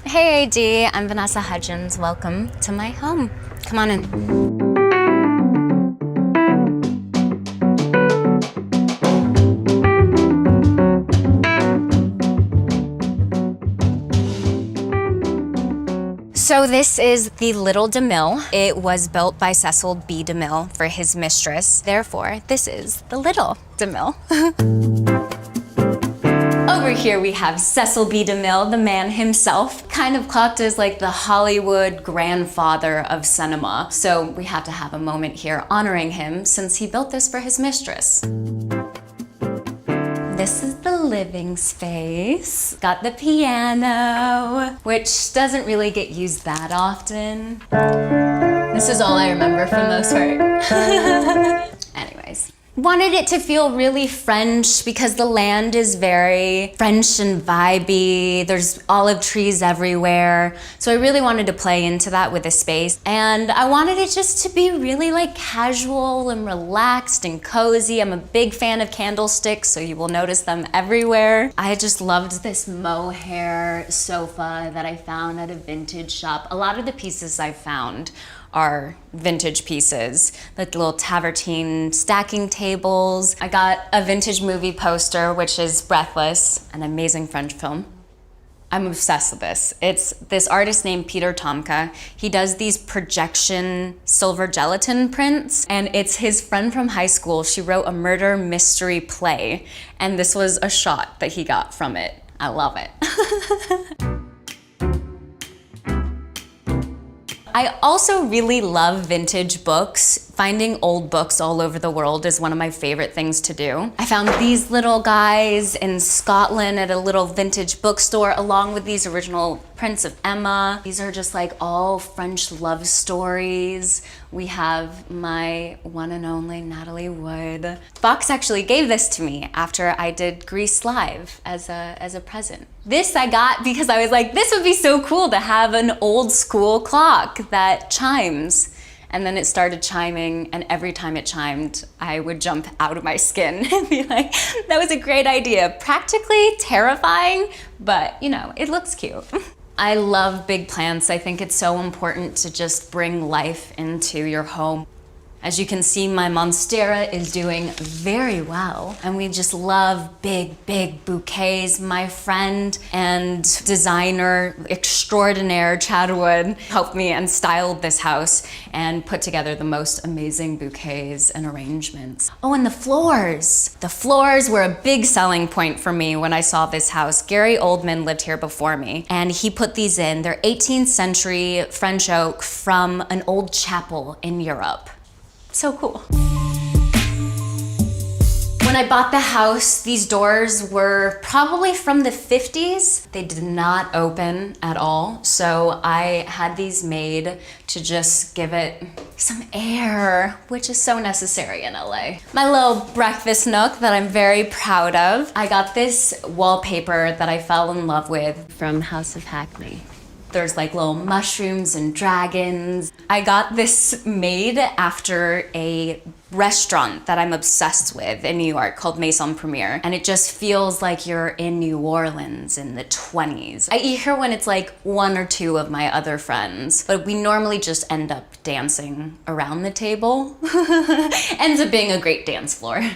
Hey AD, I'm Vanessa Hudgens. Welcome to my home. Come on in. So this is the Little DeMille. It was built by Cecil B. DeMille for his mistress. Therefore, this is the Little DeMille. Over here we have Cecil B. DeMille, the man himself, kind of clocked as like the Hollywood grandfather of cinema. So we have to have a moment here honoring him since he built this for his mistress. This is the living space. Got the piano, which doesn't really get used that often. This is all I remember for the most part. Anyways. Wanted it to feel really French because the land is very French and vibey. There's olive trees everywhere. So I really wanted to play into that with the space. And I wanted it just to be really like casual and relaxed and cozy. I'm a big fan of candlesticks, so you will notice them everywhere. I just loved this mohair sofa that I found at a vintage shop. A lot of the pieces I found are vintage pieces, like little tavertine stacking tables. I got a vintage movie poster, which is Breathless, an amazing French film. I'm obsessed with this. It's this artist named Peter Tomka. He does these projection silver gelatin prints, and it's his friend from high school. She wrote a murder mystery play, and this was a shot that he got from it. I love it. I also really love vintage books. Finding old books all over the world is one of my favorite things to do. I found these little guys in Scotland at a little vintage bookstore along with these original prints of Emma. These are just like all French love stories. We have my one and only Natalie Wood. Fox actually gave this to me after I did Grease Live as a present. This I got because I was like, this would be so cool to have an old school clock that chimes. And then it started chiming, and every time it chimed, I would jump out of my skin and be like, that was a great idea. Practically terrifying, but you know, it looks cute. I love big plants. I think it's so important to just bring life into your home. As you can see, my Monstera is doing very well, and we just love big, big bouquets. My friend and designer extraordinaire, Chad Wood, helped me and styled this house and put together the most amazing bouquets and arrangements. Oh, and the floors. The floors were a big selling point for me when I saw this house. Gary Oldman lived here before me, and he put these in. They're 18th century French oak from an old chapel in Europe. So cool. When I bought the house, these doors were probably from the 50s. They did not open at all, so I had these made to just give it some air, which is so necessary in LA. My little breakfast nook that I'm very proud of. I got this wallpaper that I fell in love with from House of Hackney. There's like little mushrooms and dragons. I got this made after a restaurant that I'm obsessed with in New York called Maison Premiere. And it just feels like you're in New Orleans in the 20s. I eat here when it's like one or two of my other friends, but we normally just end up dancing around the table. Ends up being a great dance floor.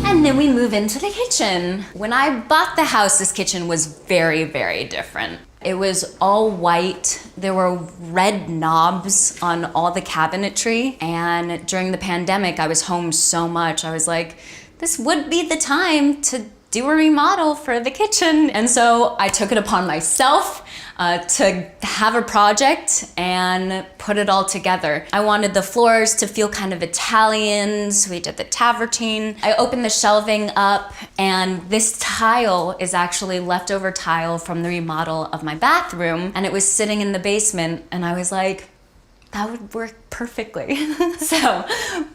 And then we move into the kitchen. When I bought the house, this kitchen was very, very different. It was all white. There were red knobs on all the cabinetry. And during the pandemic, I was home so much. I was like, this would be the time to do a remodel for the kitchen. And so I took it upon myself to have a project and put it all together. I wanted the floors to feel kind of Italian, so we did the tavertine. I opened the shelving up, and this tile is actually leftover tile from the remodel of my bathroom, and it was sitting in the basement, and I was like, that would work perfectly. So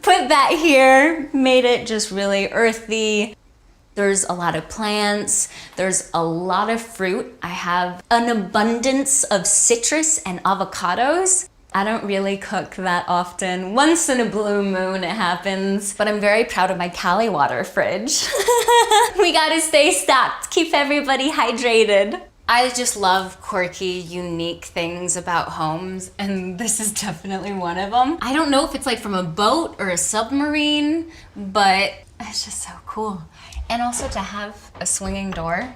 put that here, made it just really earthy. There's a lot of plants, there's a lot of fruit. I have an abundance of citrus and avocados. I don't really cook that often. Once in a blue moon it happens, but I'm very proud of my Cali water fridge. We gotta stay stocked, keep everybody hydrated. I just love quirky, unique things about homes, and this is definitely one of them. I don't know if it's like from a boat or a submarine, but it's just so cool. And also to have a swinging door.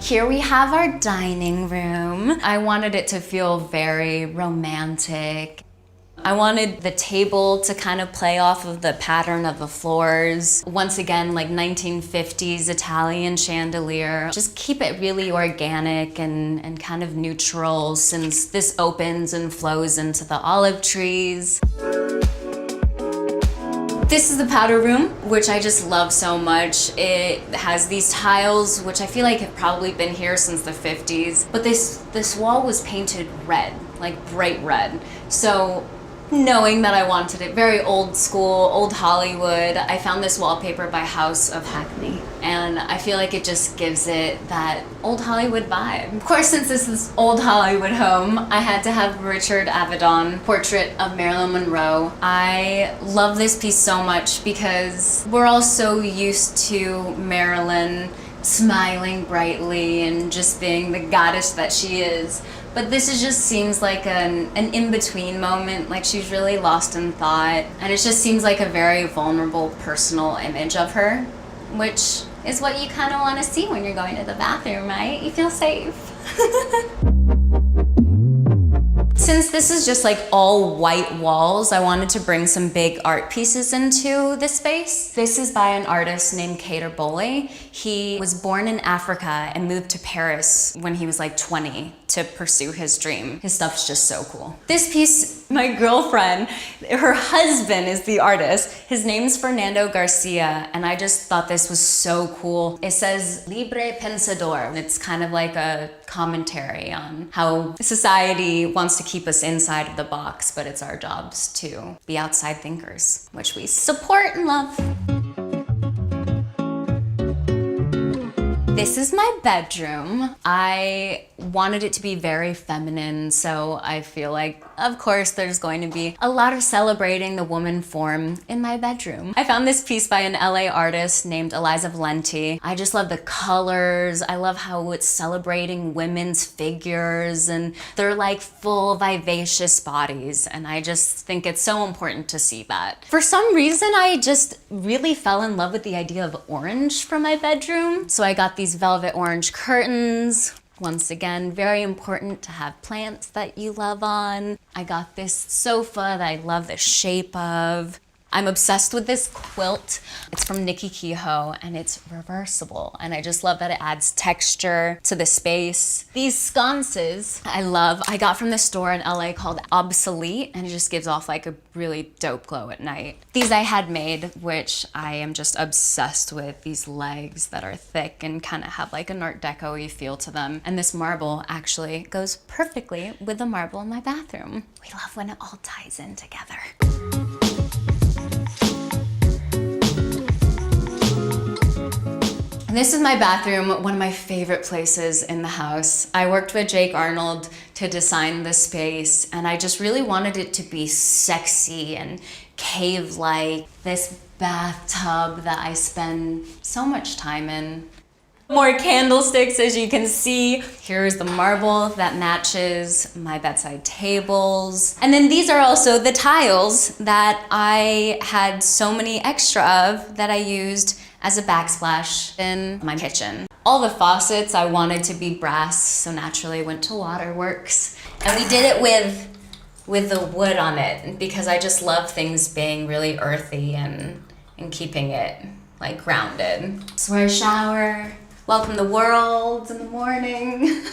Here we have our dining room. I wanted it to feel very romantic. I wanted the table to kind of play off of the pattern of the floors. Once again, like 1950s Italian chandelier. Just keep it really organic and kind of neutral, since this opens and flows into the olive trees. This is the powder room, which I just love so much. It has these tiles, which I feel like have probably been here since the 50s. But this wall was painted red, like bright red. So knowing that I wanted it very old school, old Hollywood, I found this wallpaper by House of Hackney. And I feel like it just gives it that old Hollywood vibe. Of course, since this is old Hollywood home, I had to have Richard Avedon portrait of Marilyn Monroe. I love this piece so much because we're all so used to Marilyn smiling brightly and just being the goddess that she is. But this just seems like an in-between moment, like she's really lost in thought. And it just seems like a very vulnerable, personal image of her, which is what you kind of want to see when you're going to the bathroom, right? You feel safe. Since this is just like all white walls, I wanted to bring some big art pieces into this space. This is by an artist named Kader Bole. He was born in Africa and moved to Paris when he was like 20 to pursue his dream. His stuff's just so cool. This piece, my girlfriend, her husband is the artist. His name's Fernando Garcia, and I just thought this was so cool. It says Libre Pensador. It's kind of like a commentary on how society wants to keep us inside of the box, but it's our jobs to be outside thinkers, which we support and love. This is my bedroom. I wanted it to be very feminine, so I feel like, of course, there's going to be a lot of celebrating the woman form in my bedroom. I found this piece by an LA artist named Eliza Valenti. I just love the colors. I love how it's celebrating women's figures, and they're like full, vivacious bodies, and I just think it's so important to see that. For some reason, I just really fell in love with the idea of orange for my bedroom, so I got these velvet orange curtains. Once again, very important to have plants that you love on. I got this sofa that I love the shape of. I'm obsessed with this quilt. It's from Nikki Kehoe and it's reversible. And I just love that it adds texture to the space. These sconces I love. I got from this store in LA called Obsolete, and it just gives off like a really dope glow at night. These I had made, which I am just obsessed with. These legs that are thick and kind of have like an Art Deco-y feel to them. And this marble actually goes perfectly with the marble in my bathroom. We love when it all ties in together. This is my bathroom, one of my favorite places in the house. I worked with Jake Arnold to design the space, and I just really wanted it to be sexy and cave-like. This bathtub that I spend so much time in. More candlesticks, as you can see. Here's the marble that matches my bedside tables. And then these are also the tiles that I had so many extra of that I used as a backsplash in my kitchen. All the faucets I wanted to be brass, so naturally went to Waterworks. And we did it with the wood on it because I just love things being really earthy and keeping it like grounded. It's where I shower, welcome the world in the morning.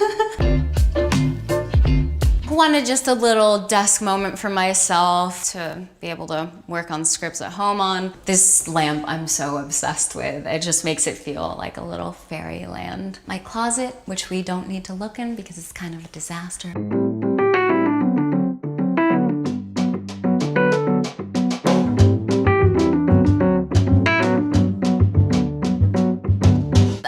Wanted just a little desk moment for myself to be able to work on scripts at home on. This lamp I'm so obsessed with. It just makes it feel like a little fairyland. My closet, which we don't need to look in because it's kind of a disaster.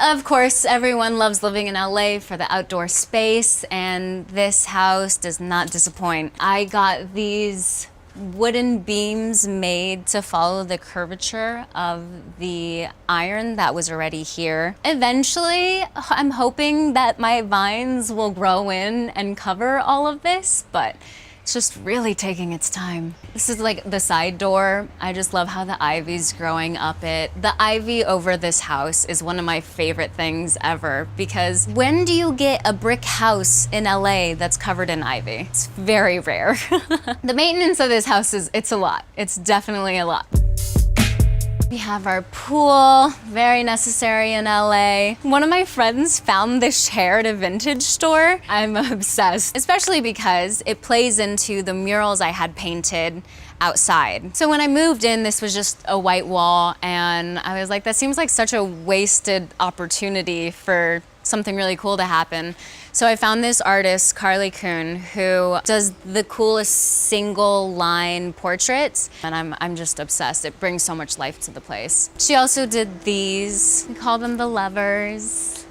Of course, everyone loves living in LA for the outdoor space, and this house does not disappoint. I got these wooden beams made to follow the curvature of the iron that was already here. Eventually, I'm hoping that my vines will grow in and cover all of this, but it's just really taking its time. This is like the side door. I just love how the ivy's growing up it. The ivy over this house is one of my favorite things ever, because when do you get a brick house in LA that's covered in ivy? It's very rare. The maintenance of this house it's a lot. It's definitely a lot. We have our pool, very necessary in LA. One of my friends found this chair at a vintage store. I'm obsessed, especially because it plays into the murals I had painted outside. So when I moved in, this was just a white wall, and I was like, that seems like such a wasted opportunity for something really cool to happen. So I found this artist, Carly Kuhn, who does the coolest single line portraits, and I'm just obsessed. It brings so much life to the place. She also did these. We call them the lovers.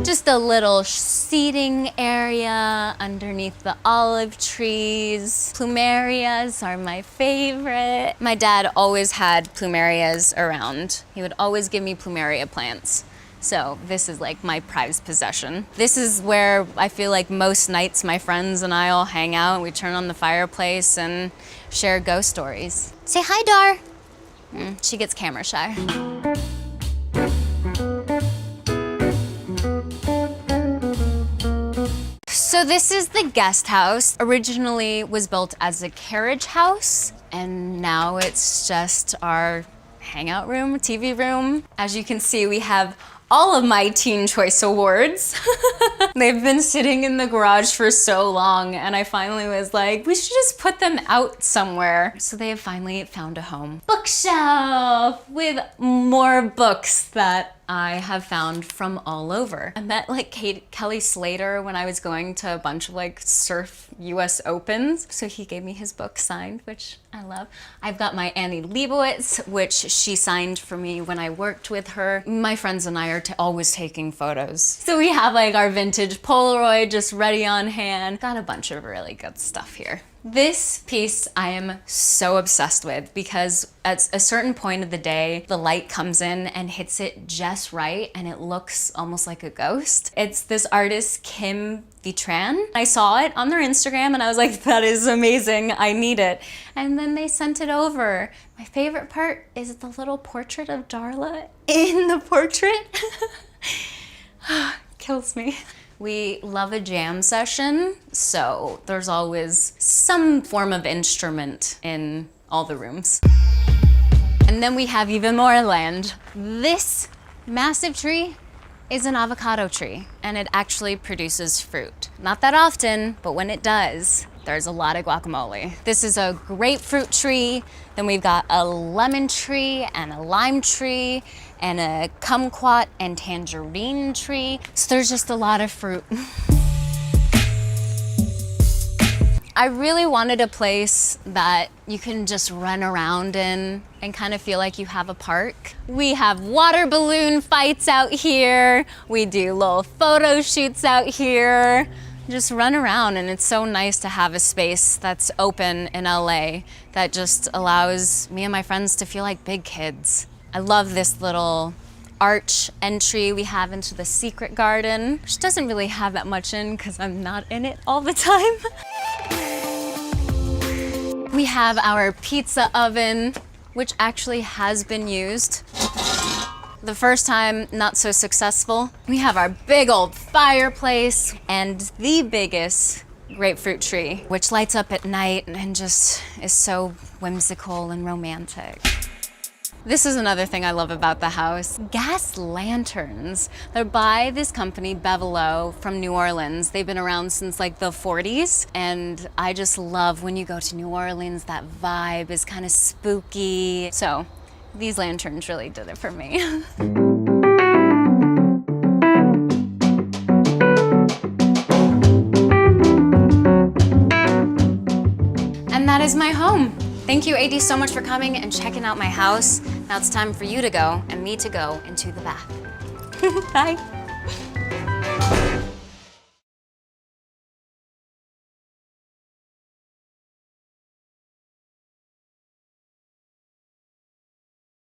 Just a little seating area underneath the olive trees. Plumerias are my favorite. My dad always had plumerias around. He would always give me plumeria plants. So this is like my prized possession. This is where I feel like most nights my friends and I all hang out. We turn on the fireplace and share ghost stories. Say hi, Dar. She gets camera shy. So this is the guest house. Originally was built as a carriage house, and now it's just our hangout room, TV room. As you can see, we have all of my Teen Choice Awards. They've been sitting in the garage for so long, and I finally was like, we should just put them out somewhere. So they have finally found a home. Bookshelf with more books that I have found from all over. I met like Kelly Slater when I was going to a bunch of like surf US Opens. So he gave me his book signed, which I love. I've got my Annie Leibovitz, which she signed for me when I worked with her. My friends and I are always taking photos. So we have like our vintage Polaroid just ready on hand. Got a bunch of really good stuff here. This piece I am so obsessed with, because at a certain point of the day, the light comes in and hits it just right, and it looks almost like a ghost. It's this artist, Kim Vitran. I saw it on their Instagram and I was like, that is amazing, I need it. And then they sent it over. My favorite part is the little portrait of Darla in the portrait. Kills me. We love a jam session, so there's always some form of instrument in all the rooms. And then we have even more land. This massive tree is an avocado tree, and it actually produces fruit. Not that often, but when it does, there's a lot of guacamole. This is a grapefruit tree, then we've got a lemon tree and a lime tree and a kumquat and tangerine tree. So there's just a lot of fruit. I really wanted a place that you can just run around in and kind of feel like you have a park. We have water balloon fights out here. We do little photo shoots out here. Just run around, and it's so nice to have a space that's open in LA that just allows me and my friends to feel like big kids. I love this little arch entry we have into the secret garden, which doesn't really have that much in because I'm not in it all the time. We have our pizza oven, which actually has been used. The first time, not so successful. We have our big old fireplace and the biggest grapefruit tree, which lights up at night and just is so whimsical and romantic. This is another thing I love about the house. Gas lanterns. They're by this company, Bevelot, from New Orleans. They've been around since like the 40s. And I just love when you go to New Orleans, that vibe is kind of spooky. So these lanterns really did it for me. And that is my home. Thank you, AD, so much for coming and checking out my house. Now it's time for you to go and me to go into the bath. Bye.